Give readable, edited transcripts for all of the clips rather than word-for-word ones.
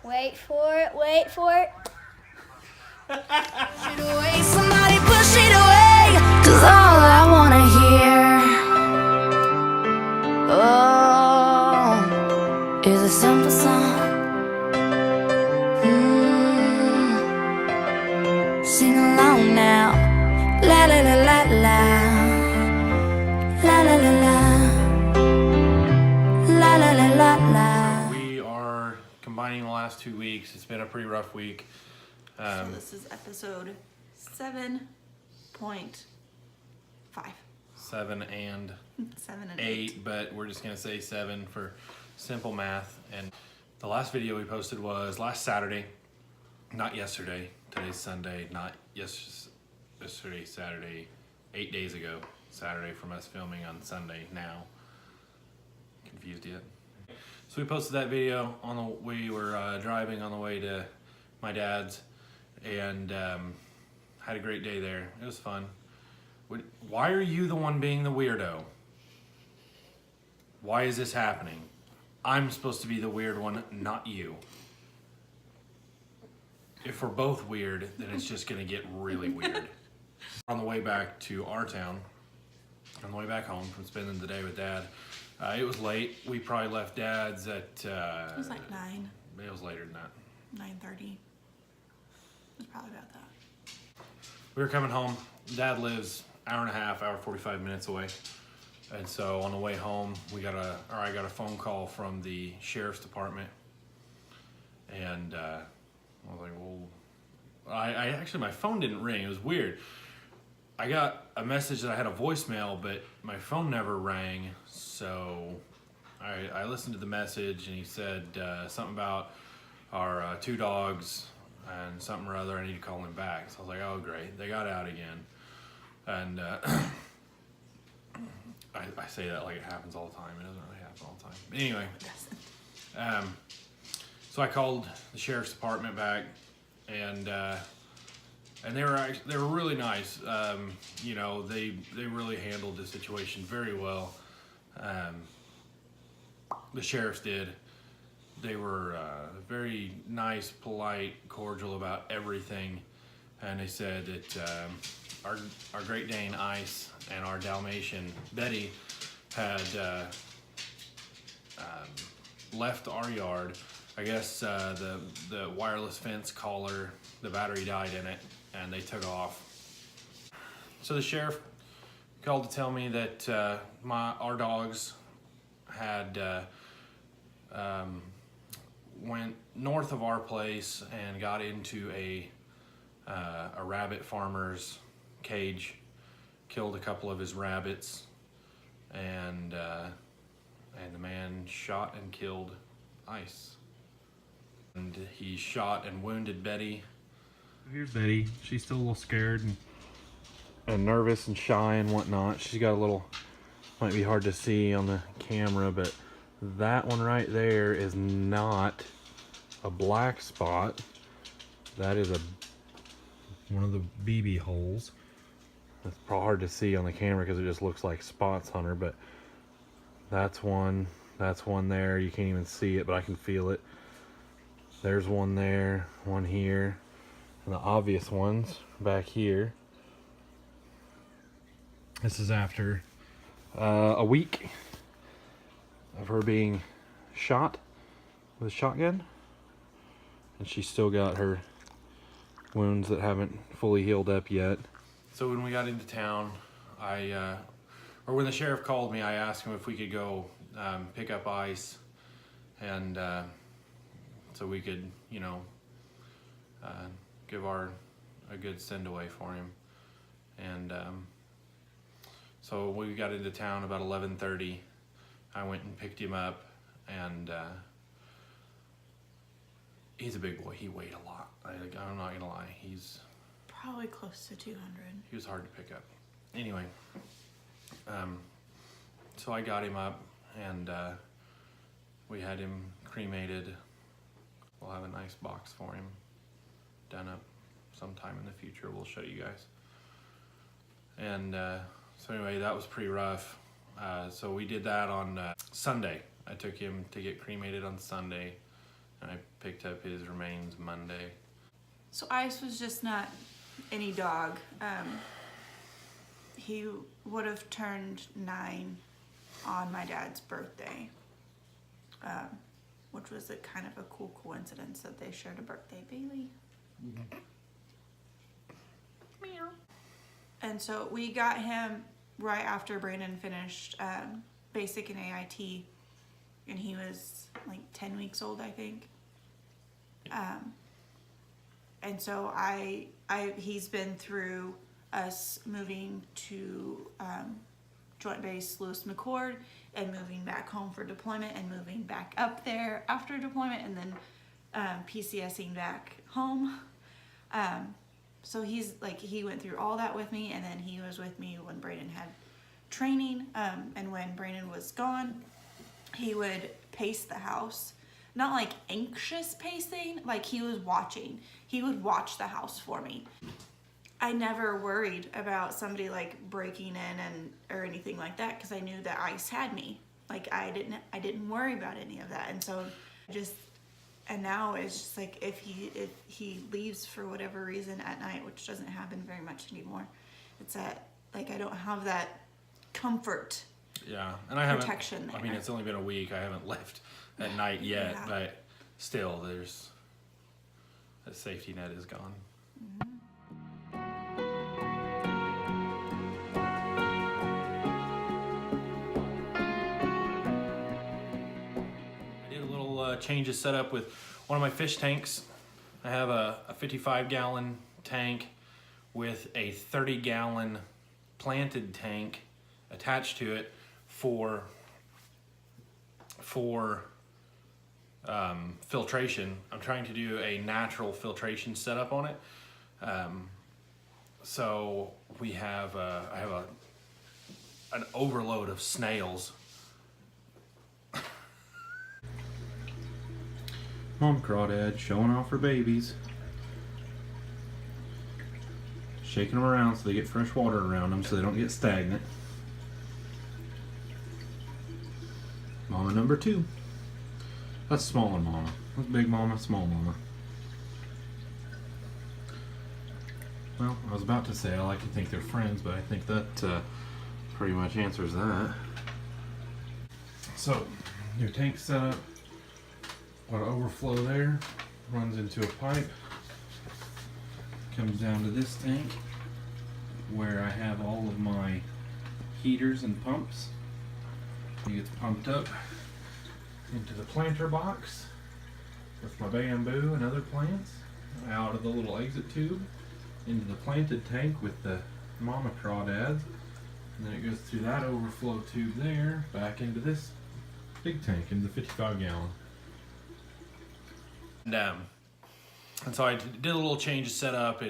Wait for it, wait for it. Somebody push it away, 'cause all I wanna hear, oh, is a simple song. Sing along now, la la la la la, la la la la, la la la la la. We are combining the last 2 weeks. It's been a pretty rough week. So this is episode 7.5. 7 and 7 and 8, but we're just gonna say 7 for simple math. And the last video we posted was last Saturday, not yesterday. Today's Sunday, not yesterday, Saturday, 8 days ago. Saturday from us filming on Sunday now. Confused yet? So we posted that video we were driving on the way to my dad's, and had a great day there. It was fun. Why are you the one being the weirdo? Why is this happening? I'm supposed to be the weird one, not you. If we're both weird, then it's just gonna get really weird. On the way back to our town, on the way back home from spending the day with Dad, it was late. We probably left Dad's at... it was like 9. It was later than that. 9:30. It was probably about that. We were coming home. Dad lives hour and a half, hour 45 minutes away. And so on the way home, I got a phone call from the sheriff's department. And I was like, well, I actually, my phone didn't ring. It was weird. I got a message that I had a voicemail, but my phone never rang. So I listened to the message, and he said something about our 2 dogs and something or other. I need to call him back. So I was like, oh, great. They got out again. And I say that like it happens all the time. It doesn't really happen all the time. But anyway, so I called the sheriff's department back, and they were really nice. You know, they really handled the situation very well. The sheriffs did. They were very nice, polite, cordial about everything, and they said that our Great Dane Ice and our Dalmatian Betty had left our yard. I guess the wireless fence collar, the battery died in it, and they took off. So the sheriff called to tell me that our dogs had went north of our place and got into a rabbit farmer's cage, killed a couple of his rabbits, and the man shot and killed Ice. And he shot and wounded Betty. Here's Betty. She's still a little scared and nervous and shy and whatnot. She's got a little, might be hard to see on the camera, but that one right there is not a black spot. That is one of the BB holes. It's probably hard to see on the camera because it just looks like spots on her, but that's one there. You can't even see it, but I can feel it. There's one there, one here, and the obvious ones back here. This is after a week of her being shot with a shotgun, and she's still got her wounds that haven't fully healed up yet. So when we got into town, or when the sheriff called me, I asked him if we could go pick up Ice, and so we could, you know, give a good send away for him. And so we got into town about 11:30. I went and picked him up, and he's a big boy. He weighed a lot. I'm not gonna lie. He's Probably close to 200. He was hard to pick up. Anyway, so I got him up, and we had him cremated. We'll have a nice box for him done up sometime in the future. We'll show you guys. And so anyway, that was pretty rough. So we did that on Sunday. I took him to get cremated on Sunday, and I picked up his remains Monday. So Ice was just not any dog. He would have turned 9 on my dad's birthday, which was a kind of a cool coincidence that they shared a birthday. Bailey. Meow. And so we got him right after Brandon finished basic and AIT, and he was like 10 weeks old, I think. And so he's been through us moving to Joint Base Lewis McChord and moving back home for deployment and moving back up there after deployment and then PCSing back home. So he's like, he went through all that with me, and then he was with me when Brayden had training. And when Brayden was gone, he would pace the house. Not like anxious pacing, like he was watching. He would watch the house for me. I never worried about somebody like breaking in or anything like that, because I knew that Ice had me. Like I didn't worry about any of that. And so and now it's just like if he leaves for whatever reason at night, which doesn't happen very much anymore, it's that like I don't have that comfort. Yeah, and I haven't. Protection there. I mean, it's only been a week. I haven't left at night yet, Yeah. but still, there's that safety net is gone. I did a little change of setup with one of my fish tanks. I have a 55-gallon tank with a 30-gallon planted tank attached to it for filtration. I'm trying to do a natural filtration setup on it. So we have I have an overload of snails. Mom crawdad showing off her babies. Shaking them around so they get fresh water around them so they don't get stagnant. Mama number 2. That's smaller mama. That's big mama, small mama. Well, I was about to say I like to think they're friends, but I think that pretty much answers that. So, new tank setup. Our overflow there runs into a pipe. Comes down to this tank where I have all of my heaters and pumps. It gets pumped up into the planter box with my bamboo and other plants, out of the little exit tube into the planted tank with the mama crawdads, and then it goes through that overflow tube there back into this big tank, into the 55-gallon. And so I did a little change of setup.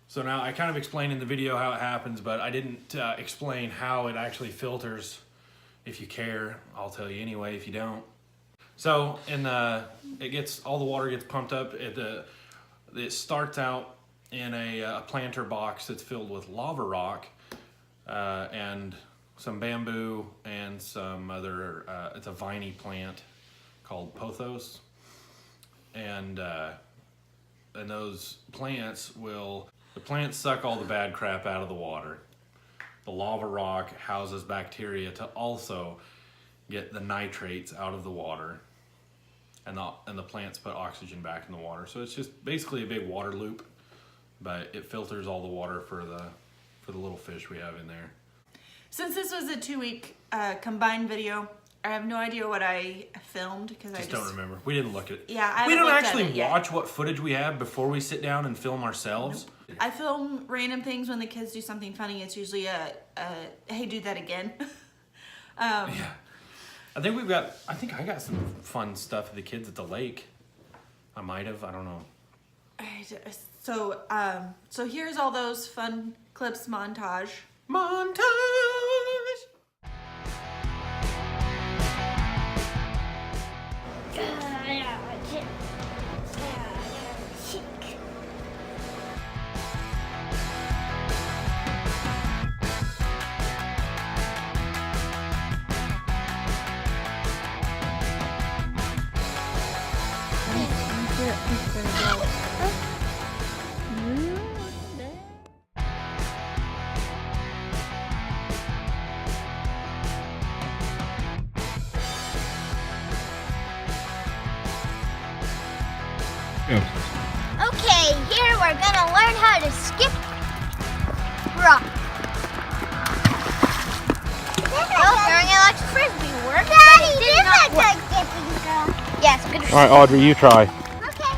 So now I kind of explained in the video how it happens, but I didn't explain how it actually filters. If you care, I'll tell you anyway if you don't. So all the water gets pumped up. It starts out in a planter box that's filled with lava rock and some bamboo and some other, it's a viney plant called pothos. And those plants the plants suck all the bad crap out of the water. The lava rock houses bacteria to also get the nitrates out of the water, and the plants put oxygen back in the water. So it's just basically a big water loop, but it filters all the water for the little fish we have in there. Since this was a 2-week combined video, I have no idea what I filmed because I just don't remember. We didn't look at it. Yeah, we don't actually watch what footage we have before we sit down and film ourselves. Nope. I film random things when the kids do something funny. It's usually hey, do that again. Yeah. I think I got some fun stuff for the kids at the lake. I might have, I don't know. So here's all those fun clips montage. Montage! Okay, here we're gonna learn how to skip rock. Oh, throwing an electric frisbee worked. Daddy, this looks like skipping rock. Yes, good. All right, Audrey, you try. Okay.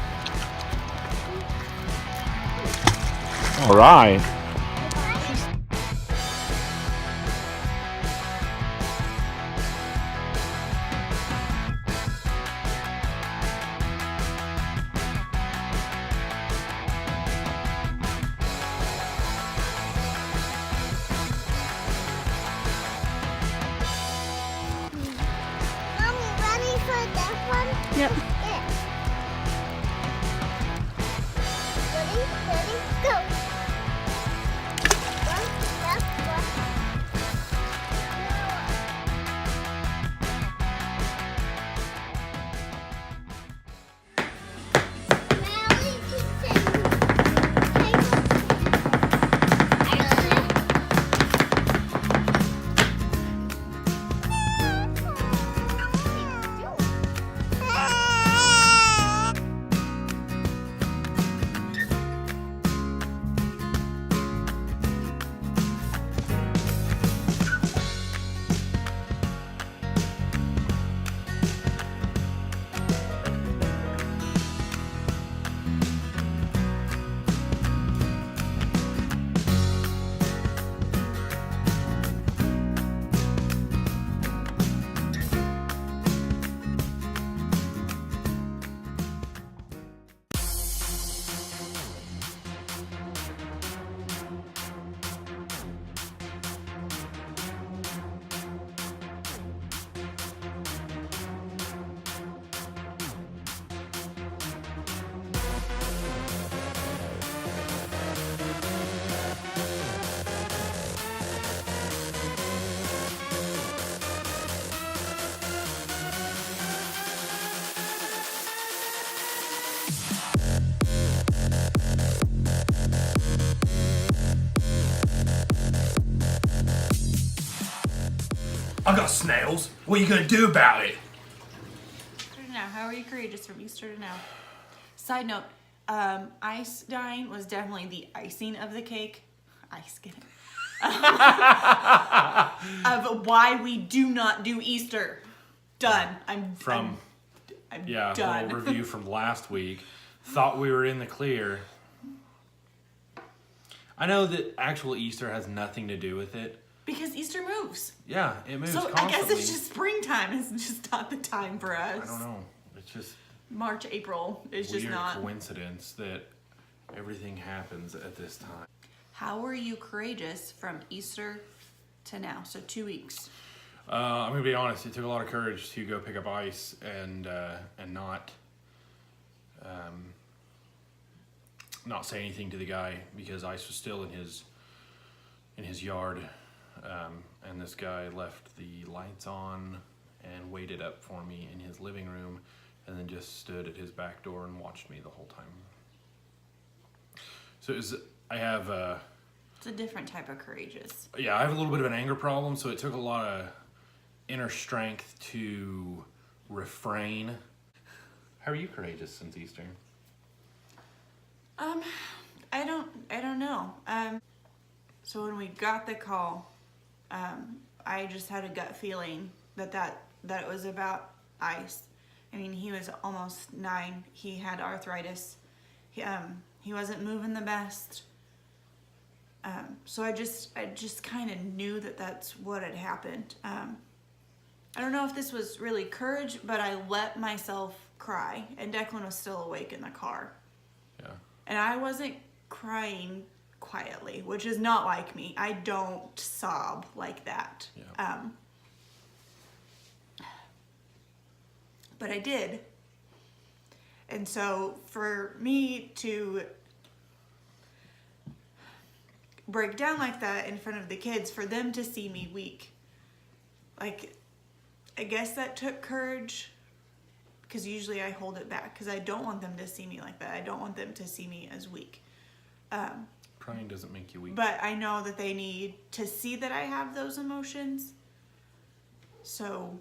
All right. Mommy, ready for that one? Yep. Yeah. Ready, go. One, left, one. Melly, I got snails. What are you gonna do about it? Now, how are you courageous from Easter to now? Side note, ice dyeing was definitely the icing of the cake. Ice getting. Of why we do not do Easter. Done. I'm From yeah, a done. little review from last week. Thought we were in the clear. I know that actual Easter has nothing to do with it. Because Easter moves. Yeah, it moves So constantly. I guess it's just springtime. It's just not the time for us. I don't know. It's just March, April is weird just not. coincidence that everything happens at this time. How were you courageous from Easter to now? So 2 weeks. I'm gonna be honest. It took a lot of courage to go pick up ice and not say anything to the guy because ice was still in his yard, and this guy left the lights on and waited up for me in his living room, and then just stood at his back door and watched me the whole time. So it's a different type of courageous. Yeah, I have a little bit of an anger problem, so it took a lot of inner strength to refrain. How are you courageous since Easter? I don't know. So when we got the call, I just had a gut feeling that it was about ice. I mean, he was almost 9. He had arthritis. He wasn't moving the best. So I just kind of knew that that's what had happened. I don't know if this was really courage, but I let myself cry, and Declan was still awake in the car. Yeah. And I wasn't crying quietly, which is not like me. I don't sob like that. Yeah. But I did. And so for me to break down like that in front of the kids, for them to see me weak, like, I guess that took courage, because usually I hold it back because I don't want them to see me like that. I don't want them to see me as weak. Crying doesn't make you weak. But I know that they need to see that I have those emotions. So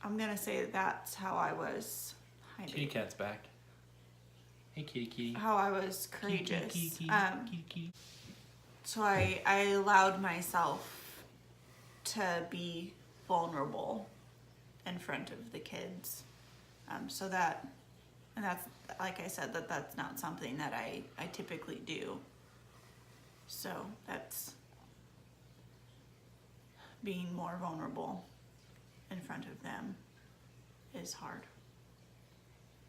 I'm going to say that that's how I was hiding. Kitty cat's back. Hey, kitty, kitty. How I was courageous. Kitty, kitty, kitty, kitty. So I allowed myself to be vulnerable in front of the kids. So that, and that's, like I said, that's not something that I typically do. So that's being more vulnerable in front of them is hard.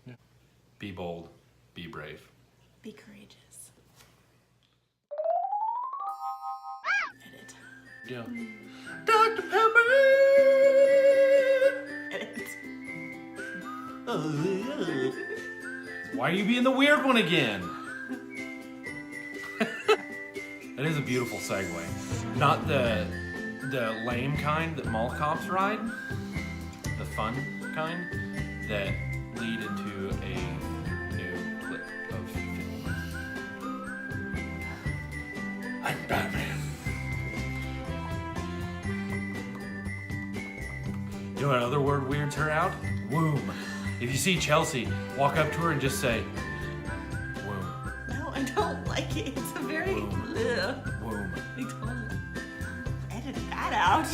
Yeah. Be bold, be brave. Be courageous. Edit. Yeah. Dr. Pepper! Edit. Why are you being the weird one again? That is a beautiful segue. Not the lame kind that mall cops ride, the fun kind that lead into a new clip of film. I'm Batman. You know what other word weirds her out? Womb. If you see Chelsea, walk up to her and just say, womb. No, I don't like it. It's a very... Womb. Ugh. Womb. I don't... Edit that out.